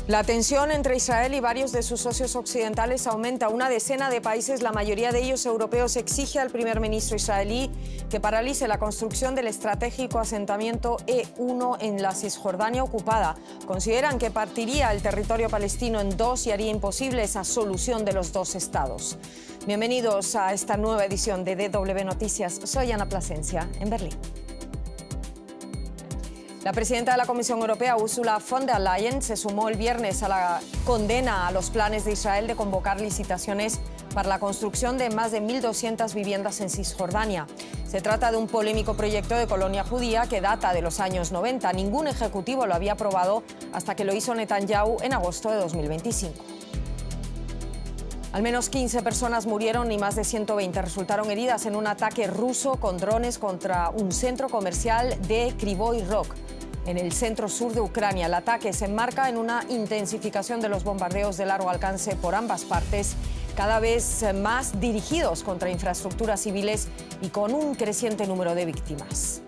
La tensión entre Israel y varios de sus socios occidentales aumenta. Una decena de países, la mayoría de ellos europeos, exige al primer ministro israelí que paralice la construcción del estratégico asentamiento E1 en la Cisjordania ocupada. Consideran que partiría el territorio palestino en dos y haría imposible esa solución de los dos estados. Bienvenidos a esta nueva edición de DW Noticias. Soy Ana Plasencia, en Berlín. La presidenta de la Comisión Europea, Ursula von der Leyen, se sumó el viernes a la condena a los planes de Israel de convocar licitaciones para la construcción de más de 1.200 viviendas en Cisjordania. Se trata de un polémico proyecto de colonia judía que data de los años 90. Ningún ejecutivo lo había aprobado hasta que lo hizo Netanyahu en agosto de 2025. Al menos 15 personas murieron y más de 120 resultaron heridas en un ataque ruso con drones contra un centro comercial de Kryvyi Rog, en el centro-sur de Ucrania. El ataque se enmarca en una intensificación de los bombardeos de largo alcance por ambas partes, cada vez más dirigidos contra infraestructuras civiles y con un creciente número de víctimas.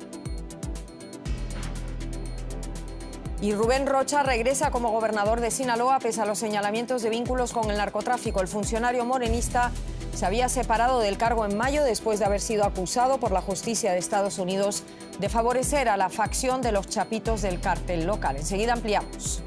Y Rubén Rocha regresa como gobernador de Sinaloa pese a los señalamientos de vínculos con el narcotráfico. El funcionario morenista se había separado del cargo en mayo después de haber sido acusado por la justicia de Estados Unidos de favorecer a la facción de los chapitos del cártel local. Enseguida ampliamos.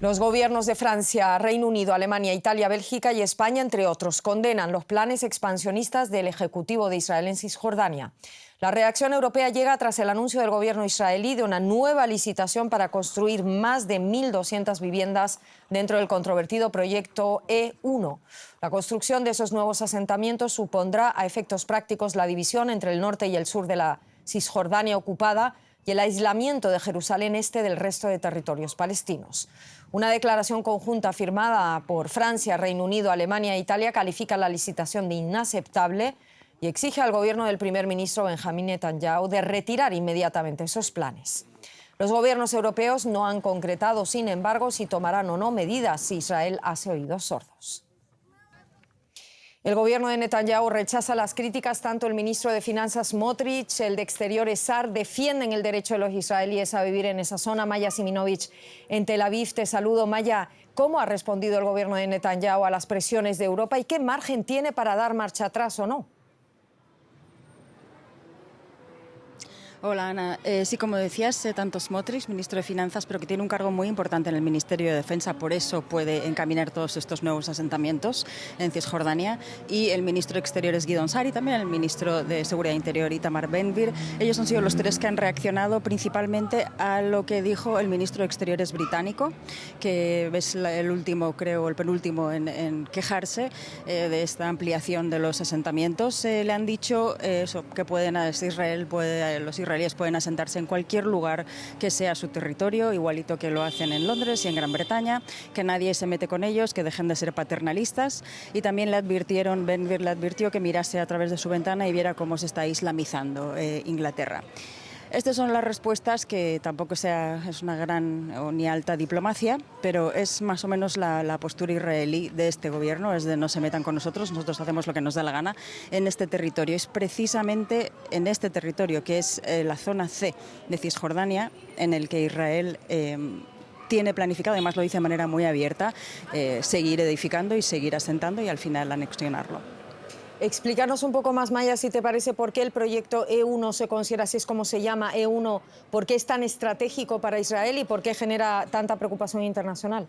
Los gobiernos de Francia, Reino Unido, Alemania, Italia, Bélgica y España, entre otros, condenan los planes expansionistas del Ejecutivo de Israel en Cisjordania. La reacción europea llega tras el anuncio del gobierno israelí de una nueva licitación para construir más de 1.200 viviendas dentro del controvertido proyecto E1. La construcción de esos nuevos asentamientos supondrá a efectos prácticos la división entre el norte y el sur de la Cisjordania ocupada y el aislamiento de Jerusalén Este del resto de territorios palestinos. Una declaración conjunta firmada por Francia, Reino Unido, Alemania e Italia califica la licitación de inaceptable y exige al gobierno del primer ministro Benjamín Netanyahu de retirar inmediatamente esos planes. Los gobiernos europeos no han concretado, sin embargo, si tomarán o no medidas si Israel hace oídos sordos. El gobierno de Netanyahu rechaza las críticas. Tanto el ministro de Finanzas Smotrich, el de Exteriores Sar, defienden el derecho de los israelíes a vivir en esa zona. Maya Siminovich, en Tel Aviv, te saludo. Maya, ¿cómo ha respondido el gobierno de Netanyahu a las presiones de Europa y qué margen tiene para dar marcha atrás o no? Hola Ana, sí, como decías, tanto Smotrich, ministro de Finanzas, pero que tiene un cargo muy importante en el Ministerio de Defensa, por eso puede encaminar todos estos nuevos asentamientos en Cisjordania, y el ministro de Exteriores Gideon Sa'ar y también el ministro de Seguridad Interior Itamar Ben-Gvir. Ellos han sido los tres que han reaccionado principalmente a lo que dijo el ministro de Exteriores británico, que es el último, creo, el penúltimo en quejarse de esta ampliación de los asentamientos. Le han dicho que los israelíes pueden asentarse en cualquier lugar que sea su territorio, igualito que lo hacen en Londres y en Gran Bretaña, que nadie se mete con ellos, que dejen de ser paternalistas, y también Ben-Gvir le advirtió que mirase a través de su ventana y viera cómo se está islamizando Inglaterra. Estas son las respuestas, que tampoco es una gran o ni alta diplomacia, pero es más o menos la postura israelí de este gobierno, es de no se metan con nosotros hacemos lo que nos da la gana en este territorio. Es precisamente en este territorio, que es la zona C de Cisjordania, en el que Israel tiene planificado, además lo dice de manera muy abierta, seguir edificando y seguir asentando y al final anexionarlo. Explícanos un poco más, Maya, si te parece, por qué el proyecto E1 se considera, así es como se llama, E1, por qué es tan estratégico para Israel y por qué genera tanta preocupación internacional.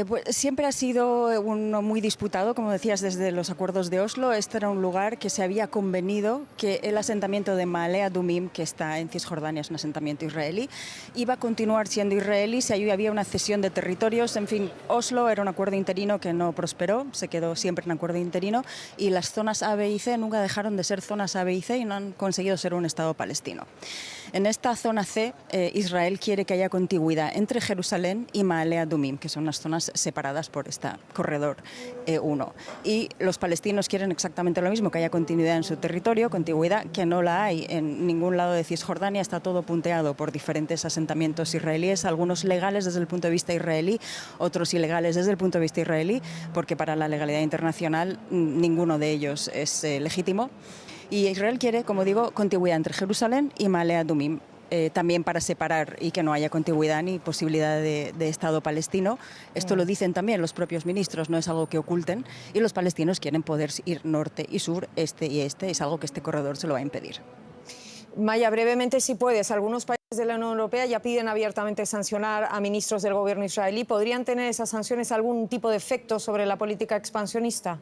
Pues siempre ha sido uno muy disputado, como decías, desde los acuerdos de Oslo. Este era un lugar que se había convenido que el asentamiento de Ma'ale Adumim, que está en Cisjordania, es un asentamiento israelí, iba a continuar siendo israelí si había una cesión de territorios. En fin, Oslo era un acuerdo interino que no prosperó, se quedó siempre en acuerdo interino, y las zonas A, B y C nunca dejaron de ser zonas A, B y C y no han conseguido ser un Estado palestino. En esta zona C, Israel quiere que haya contigüidad entre Jerusalén y Ma'ale Adumim, que son unas zonas zonas separadas por este corredor 1. Y los palestinos quieren exactamente lo mismo, que haya continuidad en su territorio, continuidad que no la hay en ningún lado de Cisjordania. Está todo punteado por diferentes asentamientos israelíes, algunos legales desde el punto de vista israelí, otros ilegales desde el punto de vista israelí, porque para la legalidad internacional ninguno de ellos es legítimo. Y Israel quiere, como digo, continuidad entre Jerusalén y Ma'ale Adumim. También para separar y que no haya continuidad ni posibilidad de Estado palestino. Esto lo dicen también los propios ministros, no es algo que oculten, y los palestinos quieren poder ir norte y sur, este y este, es algo que este corredor se lo va a impedir. Maya, brevemente, si puedes, algunos países de la Unión Europea ya piden abiertamente sancionar a ministros del gobierno israelí. ¿Podrían tener esas sanciones algún tipo de efecto sobre la política expansionista?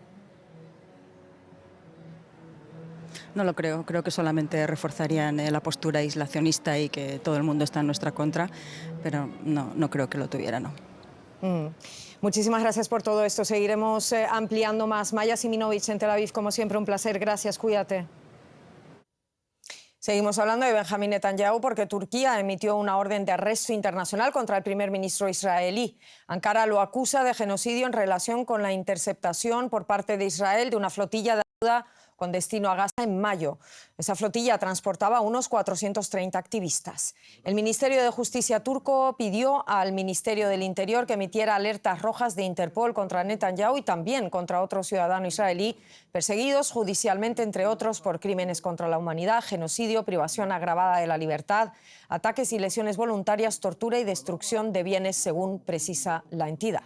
No lo creo, creo que solamente reforzarían la postura aislacionista y que todo el mundo está en nuestra contra, pero no creo que lo tuviera, no. Muchísimas gracias por todo esto. Seguiremos ampliando más. Maya Siminovich en Tel Aviv, como siempre, un placer. Gracias, cuídate. Seguimos hablando de Benjamín Netanyahu porque Turquía emitió una orden de arresto internacional contra el primer ministro israelí. Ankara lo acusa de genocidio en relación con la interceptación por parte de Israel de una flotilla de ayuda con destino a Gaza en mayo. Esa flotilla transportaba a unos 430 activistas. El Ministerio de Justicia turco pidió al Ministerio del Interior que emitiera alertas rojas de Interpol contra Netanyahu y también contra otro ciudadano israelí perseguidos judicialmente, entre otros, por crímenes contra la humanidad, genocidio, privación agravada de la libertad, ataques y lesiones voluntarias, tortura y destrucción de bienes, según precisa la entidad.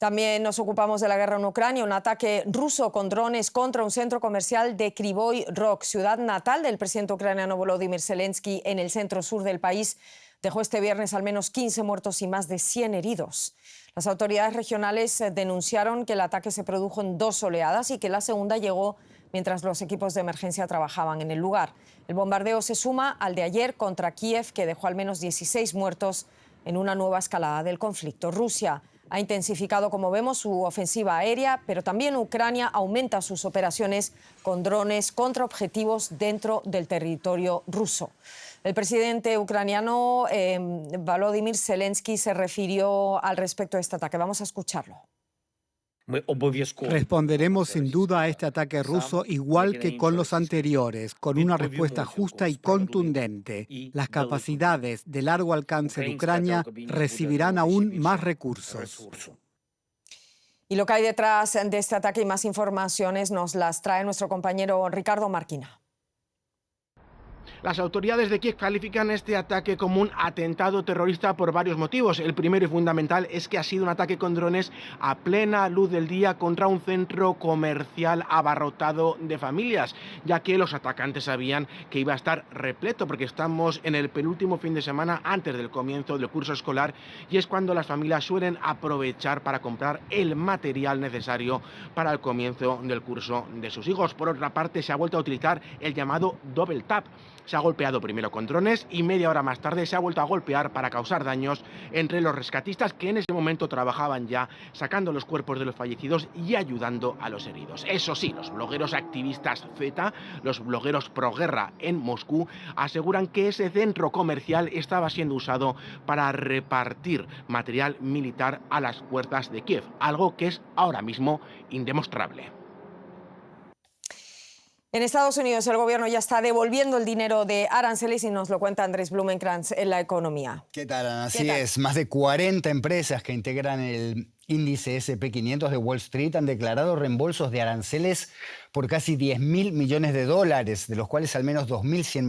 También nos ocupamos de la guerra en Ucrania. Un ataque ruso con drones contra un centro comercial de Kryvyi Rog, ciudad natal del presidente ucraniano Volodymyr Zelensky, en el centro-sur del país, dejó este viernes al menos 15 muertos y más de 100 heridos. Las autoridades regionales denunciaron que el ataque se produjo en 2 oleadas y que la segunda llegó mientras los equipos de emergencia trabajaban en el lugar. El bombardeo se suma al de ayer contra Kiev, que dejó al menos 16 muertos en una nueva escalada del conflicto. Rusia ha intensificado, como vemos, su ofensiva aérea, pero también Ucrania aumenta sus operaciones con drones contra objetivos dentro del territorio ruso. El presidente ucraniano Volodymyr Zelensky se refirió al respecto de este ataque. Vamos a escucharlo. Responderemos sin duda a este ataque ruso igual que con los anteriores, con una respuesta justa y contundente. Las capacidades de largo alcance de Ucrania recibirán aún más recursos. Y lo que hay detrás de este ataque y más informaciones nos las trae nuestro compañero Ricardo Marquina. Las autoridades de Kiev califican este ataque como un atentado terrorista por varios motivos. El primero y fundamental es que ha sido un ataque con drones a plena luz del día contra un centro comercial abarrotado de familias, ya que los atacantes sabían que iba a estar repleto, porque estamos en el penúltimo fin de semana antes del comienzo del curso escolar y es cuando las familias suelen aprovechar para comprar el material necesario para el comienzo del curso de sus hijos. Por otra parte, se ha vuelto a utilizar el llamado double tap. Se ha golpeado primero con drones y media hora más tarde se ha vuelto a golpear para causar daños entre los rescatistas que en ese momento trabajaban ya sacando los cuerpos de los fallecidos y ayudando a los heridos. Eso sí, los blogueros activistas Z, los blogueros proguerra en Moscú, aseguran que ese centro comercial estaba siendo usado para repartir material militar a las puertas de Kiev, algo que es ahora mismo indemostrable. En Estados Unidos el gobierno ya está devolviendo el dinero de aranceles y nos lo cuenta Andrés Blumenkrantz en La Economía. ¿Qué tal, Ana? Así es, más de 40 empresas que integran el índice SP500 de Wall Street han declarado reembolsos de aranceles por casi 10.000 millones de dólares, de los cuales al menos 2.100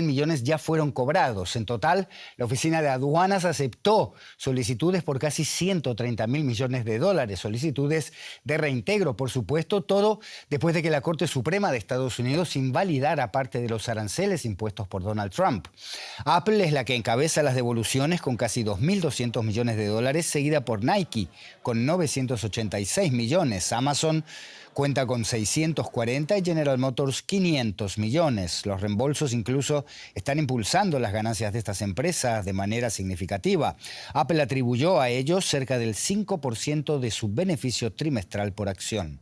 millones ya fueron cobrados. En total, la Oficina de Aduanas aceptó solicitudes por casi 130.000 millones de dólares, solicitudes de reintegro, por supuesto, todo después de que la Corte Suprema de Estados Unidos invalidara parte de los aranceles impuestos por Donald Trump. Apple es la que encabeza las devoluciones con casi 2.200 millones de dólares, seguida por Nike con 986 millones. Amazon cuenta con 640 y General Motors 500 millones. Los reembolsos incluso están impulsando las ganancias de estas empresas de manera significativa. Apple atribuyó a ellos cerca del 5% de su beneficio trimestral por acción.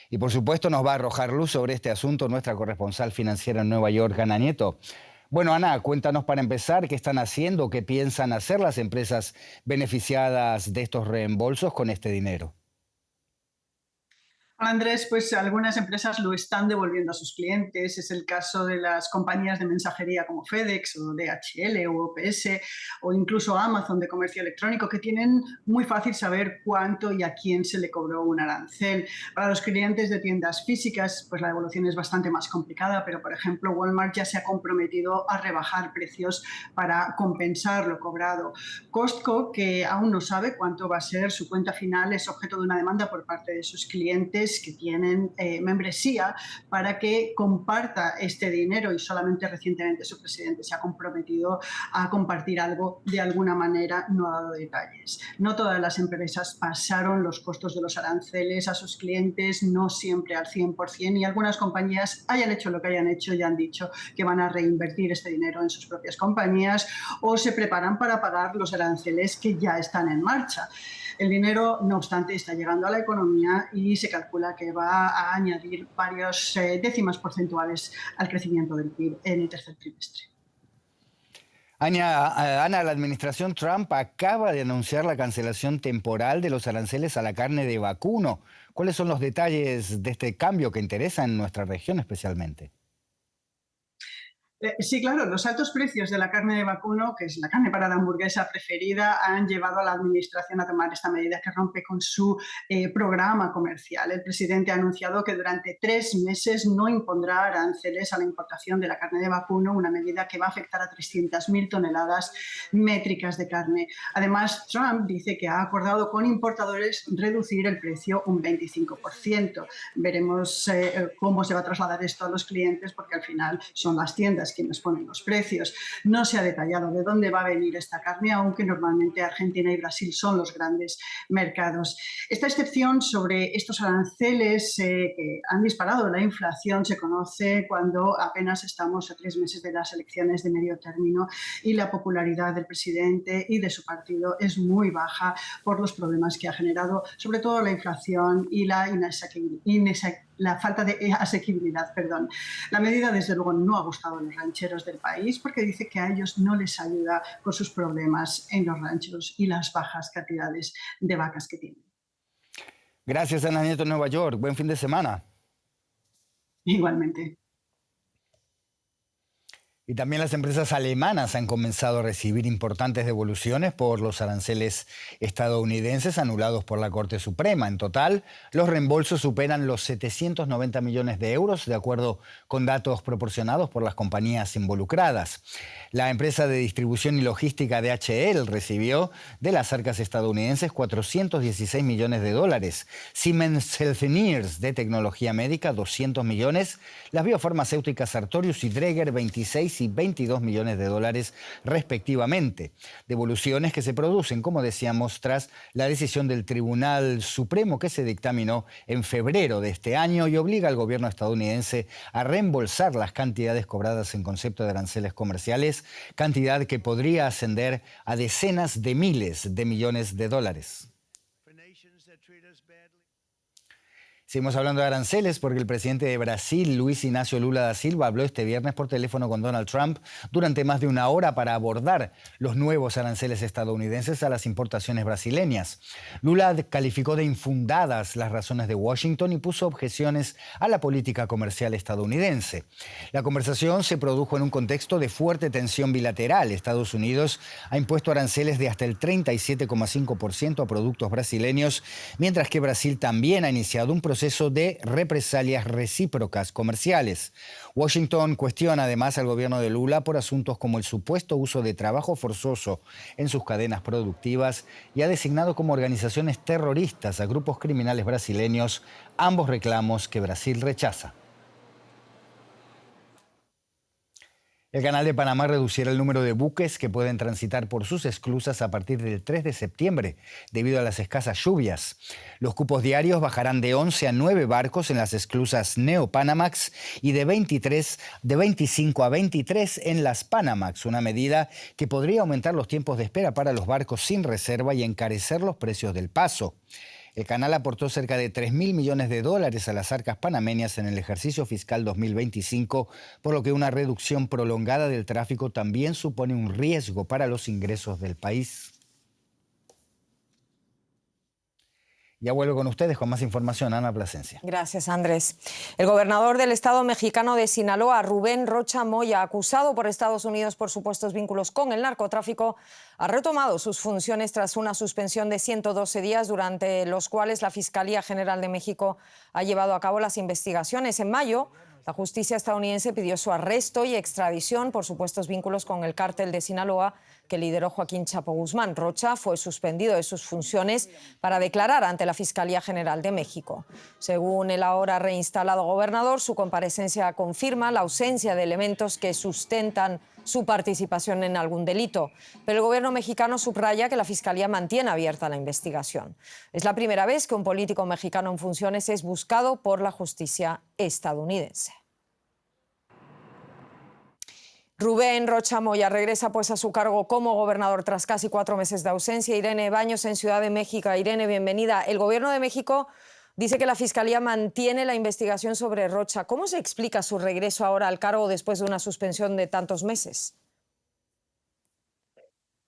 Y por supuesto nos va a arrojar luz sobre este asunto nuestra corresponsal financiera en Nueva York, Ana Nieto. Bueno, Ana, cuéntanos para empezar qué están haciendo, qué piensan hacer las empresas beneficiadas de estos reembolsos con este dinero. Andrés, pues algunas empresas lo están devolviendo a sus clientes. Es el caso de las compañías de mensajería como FedEx o DHL o UPS o incluso Amazon de comercio electrónico, que tienen muy fácil saber cuánto y a quién se le cobró un arancel. Para los clientes de tiendas físicas, pues la devolución es bastante más complicada, pero por ejemplo Walmart ya se ha comprometido a rebajar precios para compensar lo cobrado. Costco, que aún no sabe cuánto va a ser su cuenta final, es objeto de una demanda por parte de sus clientes que tienen membresía para que comparta este dinero, y solamente recientemente su presidente se ha comprometido a compartir algo de alguna manera, no ha dado detalles. No todas las empresas pasaron los costos de los aranceles a sus clientes, no siempre al 100%, y algunas compañías, hayan hecho lo que hayan hecho, ya han dicho que van a reinvertir este dinero en sus propias compañías o se preparan para pagar los aranceles que ya están en marcha. El dinero, no obstante, está llegando a la economía y se calcula que va a añadir varias décimas porcentuales al crecimiento del PIB en el tercer trimestre. Ana, la administración Trump acaba de anunciar la cancelación temporal de los aranceles a la carne de vacuno. ¿Cuáles son los detalles de este cambio que interesa en nuestra región especialmente? Sí, claro, los altos precios de la carne de vacuno, que es la carne para la hamburguesa preferida, han llevado a la administración a tomar esta medida que rompe con su programa comercial. El presidente ha anunciado que durante 3 meses no impondrá aranceles a la importación de la carne de vacuno, una medida que va a afectar a 300.000 toneladas métricas de carne. Además, Trump dice que ha acordado con importadores reducir el precio un 25%. Veremos cómo se va a trasladar esto a los clientes, porque al final son las tiendas quienes ponen los precios. No se ha detallado de dónde va a venir esta carne, aunque normalmente Argentina y Brasil son los grandes mercados. Esta excepción sobre estos aranceles que han disparado la inflación se conoce cuando apenas estamos a 3 meses de las elecciones de medio término y la popularidad del presidente y de su partido es muy baja por los problemas que ha generado, sobre todo la inflación y la falta de asequibilidad. La medida, desde luego, no ha gustado a los rancheros del país porque dice que a ellos no les ayuda con sus problemas en los ranchos y las bajas cantidades de vacas que tienen. Gracias, Ana Nieto, en Nueva York. Buen fin de semana. Igualmente. Y también las empresas alemanas han comenzado a recibir importantes devoluciones por los aranceles estadounidenses anulados por la Corte Suprema. En total, los reembolsos superan los 790 millones de euros, de acuerdo con datos proporcionados por las compañías involucradas. La empresa de distribución y logística DHL recibió de las arcas estadounidenses 416 millones de dólares. Siemens Healthineers, de tecnología médica, 200 millones. Las biofarmacéuticas Sartorius y Dräger, 26 y 22 millones de dólares respectivamente. Devoluciones que se producen, como decíamos, tras la decisión del Tribunal Supremo que se dictaminó en febrero de este año y obliga al gobierno estadounidense a reembolsar las cantidades cobradas en concepto de aranceles comerciales, cantidad que podría ascender a decenas de miles de millones de dólares. Seguimos hablando de aranceles porque el presidente de Brasil, Luis Inácio Lula da Silva, habló este viernes por teléfono con Donald Trump durante más de 1 hora para abordar los nuevos aranceles estadounidenses a las importaciones brasileñas. Lula calificó de infundadas las razones de Washington y puso objeciones a la política comercial estadounidense. La conversación se produjo en un contexto de fuerte tensión bilateral. Estados Unidos ha impuesto aranceles de hasta el 37,5% a productos brasileños, mientras que Brasil también ha iniciado un proceso de represalias recíprocas comerciales. Washington cuestiona además al gobierno de Lula por asuntos como el supuesto uso de trabajo forzoso en sus cadenas productivas y ha designado como organizaciones terroristas a grupos criminales brasileños, ambos reclamos que Brasil rechaza. El Canal de Panamá reducirá el número de buques que pueden transitar por sus esclusas a partir del 3 de septiembre, debido a las escasas lluvias. Los cupos diarios bajarán de 11 a 9 barcos en las esclusas Neo-Panamax y de 25 a 23 en las Panamax, una medida que podría aumentar los tiempos de espera para los barcos sin reserva y encarecer los precios del paso. El canal aportó cerca de 3.000 millones de dólares a las arcas panameñas en el ejercicio fiscal 2025, por lo que una reducción prolongada del tráfico también supone un riesgo para los ingresos del país. Ya vuelvo con ustedes con más información, Ana Plasencia. Gracias, Andrés. El gobernador del estado mexicano de Sinaloa, Rubén Rocha Moya, acusado por Estados Unidos por supuestos vínculos con el narcotráfico, ha retomado sus funciones tras una suspensión de 112 días durante los cuales la Fiscalía General de México ha llevado a cabo las investigaciones. En mayo, la justicia estadounidense pidió su arresto y extradición por supuestos vínculos con el cártel de Sinaloa que lideró Joaquín Chapo Guzmán. Rocha fue suspendido de sus funciones para declarar ante la Fiscalía General de México. Según el ahora reinstalado gobernador, su comparecencia confirma la ausencia de elementos que sustentan su participación en algún delito. Pero el gobierno mexicano subraya que la Fiscalía mantiene abierta la investigación. Es la primera vez que un político mexicano en funciones es buscado por la justicia estadounidense. Rubén Rocha Moya regresa pues a su cargo como gobernador tras casi 4 meses de ausencia. Irene Baños en Ciudad de México. Irene, bienvenida. El gobierno de México dice que la Fiscalía mantiene la investigación sobre Rocha. ¿Cómo se explica su regreso ahora al cargo después de una suspensión de tantos meses?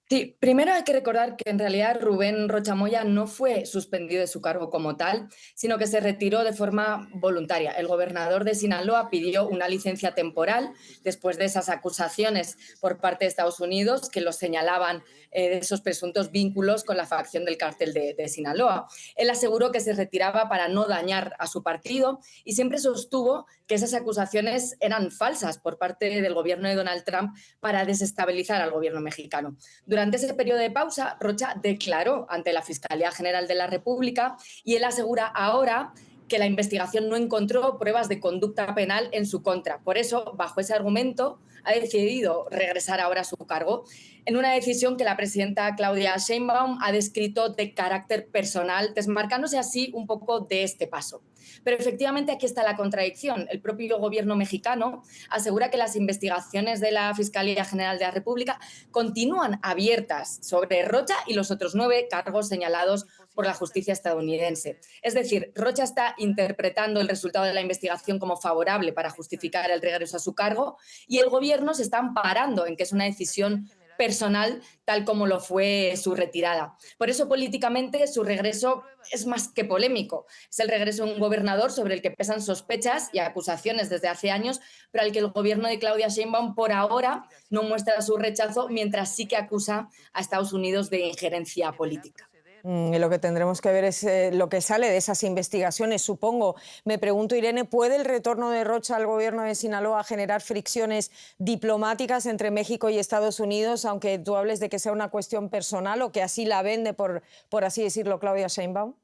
Sí, primero hay que recordar que en realidad Rubén Rocha Moya no fue suspendido de su cargo como tal, sino que se retiró de forma voluntaria. El gobernador de Sinaloa pidió una licencia temporal después de esas acusaciones por parte de Estados Unidos que los señalaban de esos presuntos vínculos con la facción del cártel de Sinaloa. Él aseguró que se retiraba para no dañar a su partido y siempre sostuvo que esas acusaciones eran falsas por parte del gobierno de Donald Trump para desestabilizar al gobierno mexicano. Durante ese periodo de pausa, Rocha declaró ante la Fiscalía General de la República y él asegura ahora que la investigación no encontró pruebas de conducta penal en su contra. Por eso, bajo ese argumento, ha decidido regresar ahora a su cargo en una decisión que la presidenta Claudia Sheinbaum ha descrito de carácter personal, desmarcándose así un poco de este paso. Pero efectivamente aquí está la contradicción. El propio gobierno mexicano asegura que las investigaciones de la Fiscalía General de la República continúan abiertas sobre Rocha y los otros 9 cargos señalados por la justicia estadounidense. Es decir, Rocha está interpretando el resultado de la investigación como favorable para justificar el regreso a su cargo y el gobierno se está amparando en que es una decisión personal, tal como lo fue su retirada. Por eso, políticamente, su regreso es más que polémico. Es el regreso de un gobernador sobre el que pesan sospechas y acusaciones desde hace años, pero al que el gobierno de Claudia Sheinbaum, por ahora, no muestra su rechazo, mientras sí que acusa a Estados Unidos de injerencia política. Y lo que tendremos que ver es lo que sale de esas investigaciones, supongo. Me pregunto, Irene, ¿puede el retorno de Rocha al gobierno de Sinaloa generar fricciones diplomáticas entre México y Estados Unidos, aunque tú hables de que sea una cuestión personal o que así la vende, por así decirlo, Claudia Sheinbaum?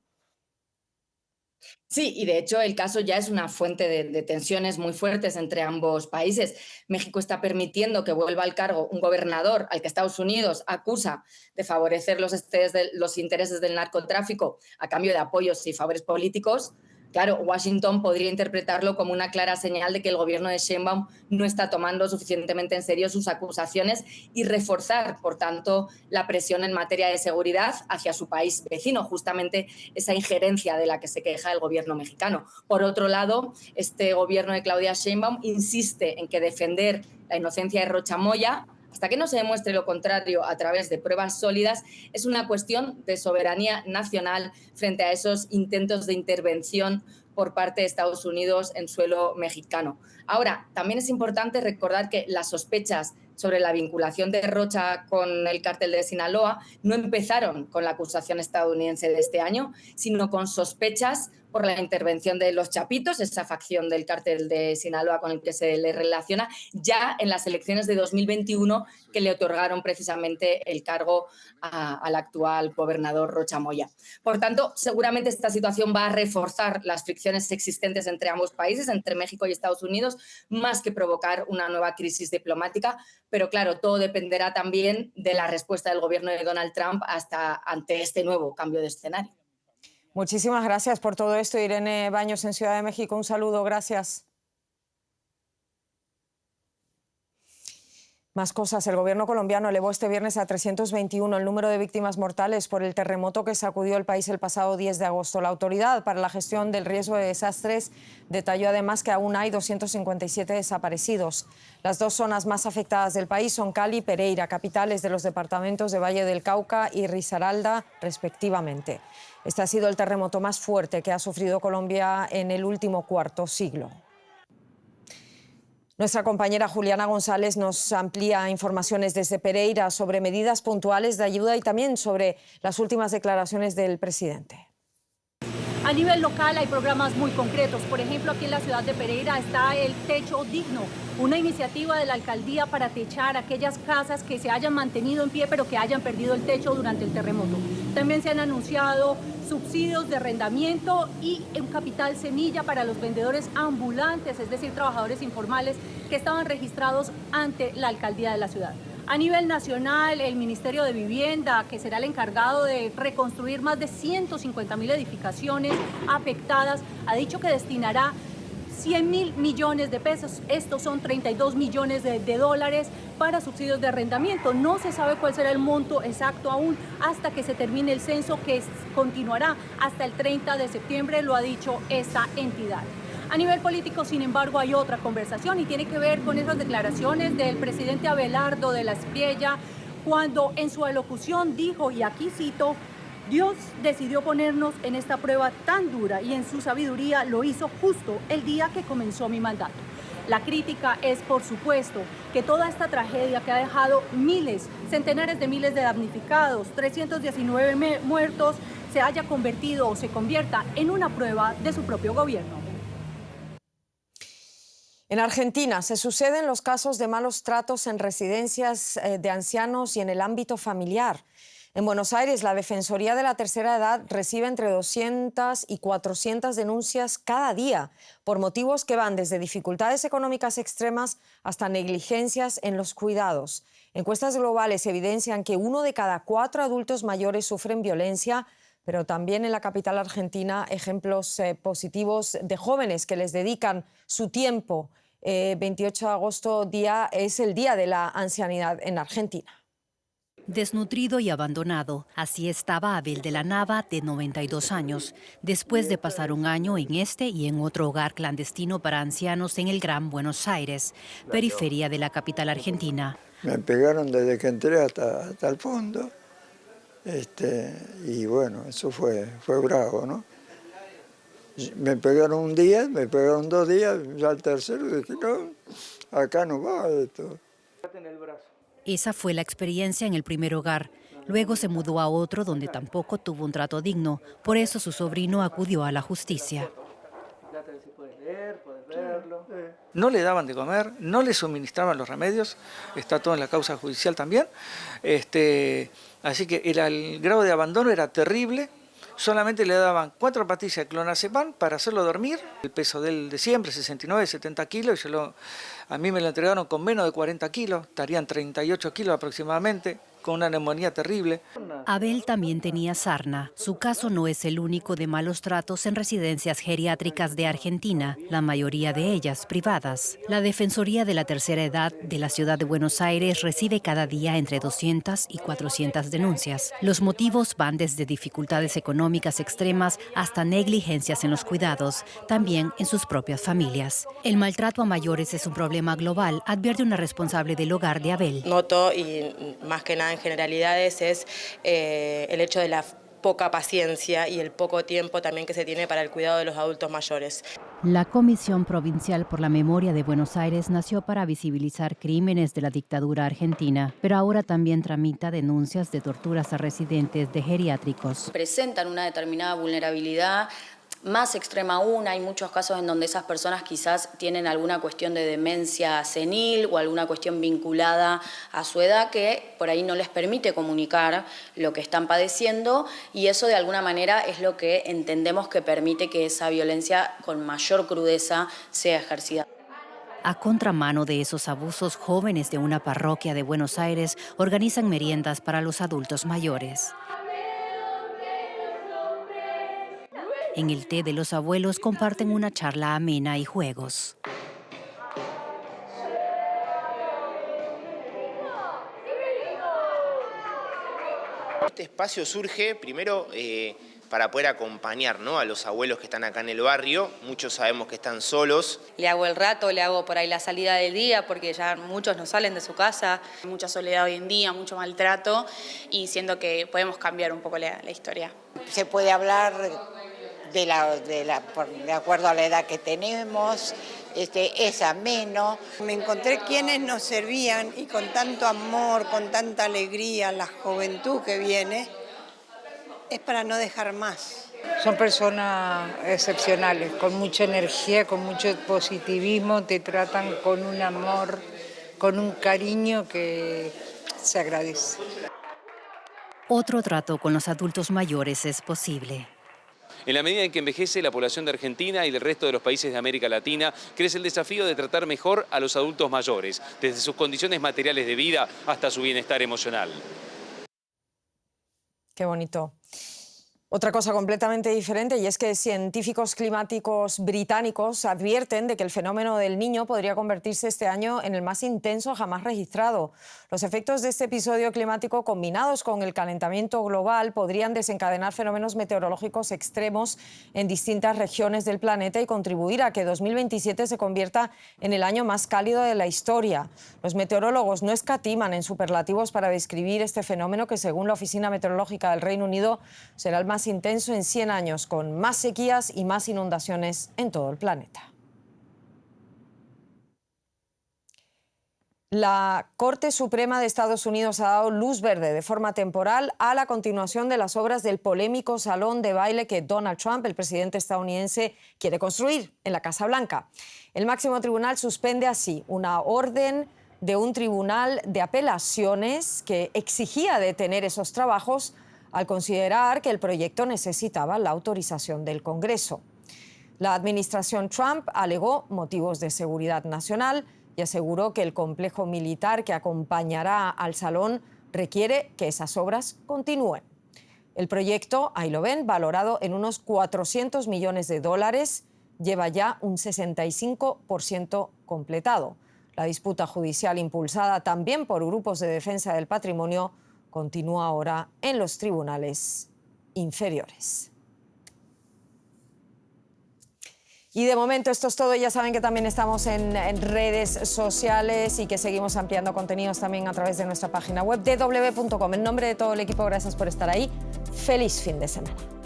Sí, y de hecho el caso ya es una fuente de tensiones muy fuertes entre ambos países. México está permitiendo que vuelva al cargo un gobernador al que Estados Unidos acusa de favorecer los intereses del narcotráfico a cambio de apoyos y favores políticos. Claro, Washington podría interpretarlo como una clara señal de que el gobierno de Sheinbaum no está tomando suficientemente en serio sus acusaciones y reforzar, por tanto, la presión en materia de seguridad hacia su país vecino, justamente esa injerencia de la que se queja el gobierno mexicano. Por otro lado, este gobierno de Claudia Sheinbaum insiste en que defender la inocencia de Rocha Moya, hasta que no se demuestre lo contrario a través de pruebas sólidas, es una cuestión de soberanía nacional frente a esos intentos de intervención por parte de Estados Unidos en suelo mexicano. Ahora, también es importante recordar que las sospechas sobre la vinculación de Rocha con el cártel de Sinaloa no empezaron con la acusación estadounidense de este año, sino con sospechas por la intervención de los Chapitos, esa facción del cártel de Sinaloa con el que se le relaciona, ya en las elecciones de 2021 que le otorgaron precisamente el cargo al actual gobernador Rocha Moya. Por tanto, seguramente esta situación va a reforzar las fricciones existentes entre ambos países, entre México y Estados Unidos, más que provocar una nueva crisis diplomática. Pero claro, todo dependerá también de la respuesta del gobierno de Donald Trump ante este nuevo cambio de escenario. Muchísimas gracias por todo esto, Irene Baños en Ciudad de México. Un saludo, gracias. Más cosas. El gobierno colombiano elevó este viernes a 321 el número de víctimas mortales por el terremoto que sacudió el país el pasado 10 de agosto. La Autoridad para la Gestión del Riesgo de Desastres detalló además que aún hay 257 desaparecidos. Las dos zonas más afectadas del país son Cali y Pereira, capitales de los departamentos de Valle del Cauca y Risaralda, respectivamente. Este ha sido el terremoto más fuerte que ha sufrido Colombia en el último cuarto siglo. Nuestra compañera Juliana González nos amplía informaciones desde Pereira sobre medidas puntuales de ayuda y también sobre las últimas declaraciones del presidente. A nivel local hay programas muy concretos. Por ejemplo, aquí en la ciudad de Pereira está el Techo Digno, una iniciativa de la alcaldía para techar aquellas casas que se hayan mantenido en pie pero que hayan perdido el techo durante el terremoto. También se han anunciado subsidios de arrendamiento y un capital semilla para los vendedores ambulantes, es decir, trabajadores informales que estaban registrados ante la alcaldía de la ciudad. A nivel nacional, el Ministerio de Vivienda, que será el encargado de reconstruir más de 150.000 edificaciones afectadas, ha dicho que destinará 100.000 millones de pesos, estos son 32 millones de dólares para subsidios de arrendamiento. No se sabe cuál será el monto exacto aún hasta que se termine el censo que continuará hasta el 30 de septiembre, lo ha dicho esta entidad. A nivel político, sin embargo, hay otra conversación y tiene que ver con esas declaraciones del presidente Abelardo de la Espriella, cuando en su alocución dijo, y aquí cito, Dios decidió ponernos en esta prueba tan dura y en su sabiduría lo hizo justo el día que comenzó mi mandato. La crítica es, por supuesto, que toda esta tragedia que ha dejado miles, centenares de miles de damnificados, 319 muertos, se haya convertido o se convierta en una prueba de su propio gobierno. En Argentina se suceden los casos de malos tratos en residencias de ancianos y en el ámbito familiar. En Buenos Aires, la Defensoría de la Tercera Edad recibe entre 200 y 400 denuncias cada día por motivos que van desde dificultades económicas extremas hasta negligencias en los cuidados. Encuestas globales evidencian que 1 de cada 4 adultos mayores sufren violencia, pero también en la capital argentina ejemplos positivos de jóvenes que les dedican su tiempo. 28 de agosto es el Día de la Ancianidad en Argentina. Desnutrido y abandonado, así estaba Abel de la Nava, de 92 años, después de pasar un año en este y en otro hogar clandestino para ancianos en el Gran Buenos Aires, periferia de la capital argentina. Me pegaron desde que entré hasta el fondo, y bueno, eso fue bravo, ¿no? Me pegaron un día, me pegaron 2 días, ya al tercero dije, no, acá no va esto. Esa fue la experiencia en el primer hogar. Luego se mudó a otro donde tampoco tuvo un trato digno. Por eso su sobrino acudió a la justicia. No le daban de comer, no le suministraban los remedios, está todo en la causa judicial también. Así que el grado de abandono era terrible. Solamente le daban 4 pastillas de clonazepam para hacerlo dormir. El peso de él de siempre, 69, 70 kilos. A mí me lo entregaron con menos de 40 kilos, estarían 38 kilos aproximadamente, con una neumonía terrible. Abel también tenía sarna. Su caso no es el único de malos tratos en residencias geriátricas de Argentina, la mayoría de ellas privadas. La Defensoría de la Tercera Edad de la ciudad de Buenos Aires recibe cada día entre 200 y 400 denuncias. Los motivos van desde dificultades económicas extremas hasta negligencias en los cuidados, también en sus propias familias. El maltrato a mayores es un problema global, advierte una responsable del hogar de Abel. Noto, y más que nada en generalidades, es el hecho de la poca paciencia y el poco tiempo también que se tiene para el cuidado de los adultos mayores. La Comisión Provincial por la Memoria de Buenos Aires nació para visibilizar crímenes de la dictadura argentina, pero ahora también tramita denuncias de torturas a residentes de geriátricos. Presentan una determinada vulnerabilidad más extrema aún. Hay muchos casos en donde esas personas quizás tienen alguna cuestión de demencia senil o alguna cuestión vinculada a su edad que por ahí no les permite comunicar lo que están padeciendo, y eso de alguna manera es lo que entendemos que permite que esa violencia con mayor crudeza sea ejercida. A contramano de esos abusos, jóvenes de una parroquia de Buenos Aires organizan meriendas para los adultos mayores. En el té de los abuelos comparten una charla amena y juegos. este espacio surge primero para poder acompañar, ¿no?, a los abuelos que están acá en el barrio. Muchos sabemos que están solos. Le hago el rato, le hago por ahí la salida del día, porque ya muchos no salen de su casa. Mucha soledad hoy en día, mucho maltrato, y siento que podemos cambiar un poco la historia. Se puede hablar de acuerdo a la edad que tenemos, es ameno. Me encontré quienes nos servían y con tanto amor, con tanta alegría, la juventud que viene, es para no dejar más. Son personas excepcionales, con mucha energía, con mucho positivismo, te tratan con un amor, con un cariño que se agradece. Otro trato con los adultos mayores es posible. En la medida en que envejece la población de Argentina y del resto de los países de América Latina, crece el desafío de tratar mejor a los adultos mayores, desde sus condiciones materiales de vida hasta su bienestar emocional. Qué bonito. Otra cosa completamente diferente, y es que científicos climáticos británicos advierten de que el fenómeno del Niño podría convertirse este año en el más intenso jamás registrado. Los efectos de este episodio climático, combinados con el calentamiento global, podrían desencadenar fenómenos meteorológicos extremos en distintas regiones del planeta y contribuir a que 2027 se convierta en el año más cálido de la historia. Los meteorólogos no escatiman en superlativos para describir este fenómeno, que según la Oficina Meteorológica del Reino Unido será el más intenso en 100 años, con más sequías y más inundaciones en todo el planeta. La Corte Suprema de Estados Unidos ha dado luz verde de forma temporal a la continuación de las obras del polémico salón de baile que Donald Trump, el presidente estadounidense, quiere construir en la Casa Blanca. El máximo tribunal suspende así una orden de un tribunal de apelaciones que exigía detener esos trabajos al considerar que el proyecto necesitaba la autorización del Congreso. La administración Trump alegó motivos de seguridad nacional y aseguró que el complejo militar que acompañará al salón requiere que esas obras continúen. El proyecto, ahí lo ven, valorado en unos 400 millones de dólares, lleva ya un 65% completado. La disputa judicial, impulsada también por grupos de defensa del patrimonio, continúa ahora en los tribunales inferiores. Y de momento esto es todo. Ya saben que también estamos en redes sociales y que seguimos ampliando contenidos también a través de nuestra página web www.dw.com. En nombre de todo el equipo, gracias por estar ahí. Feliz fin de semana.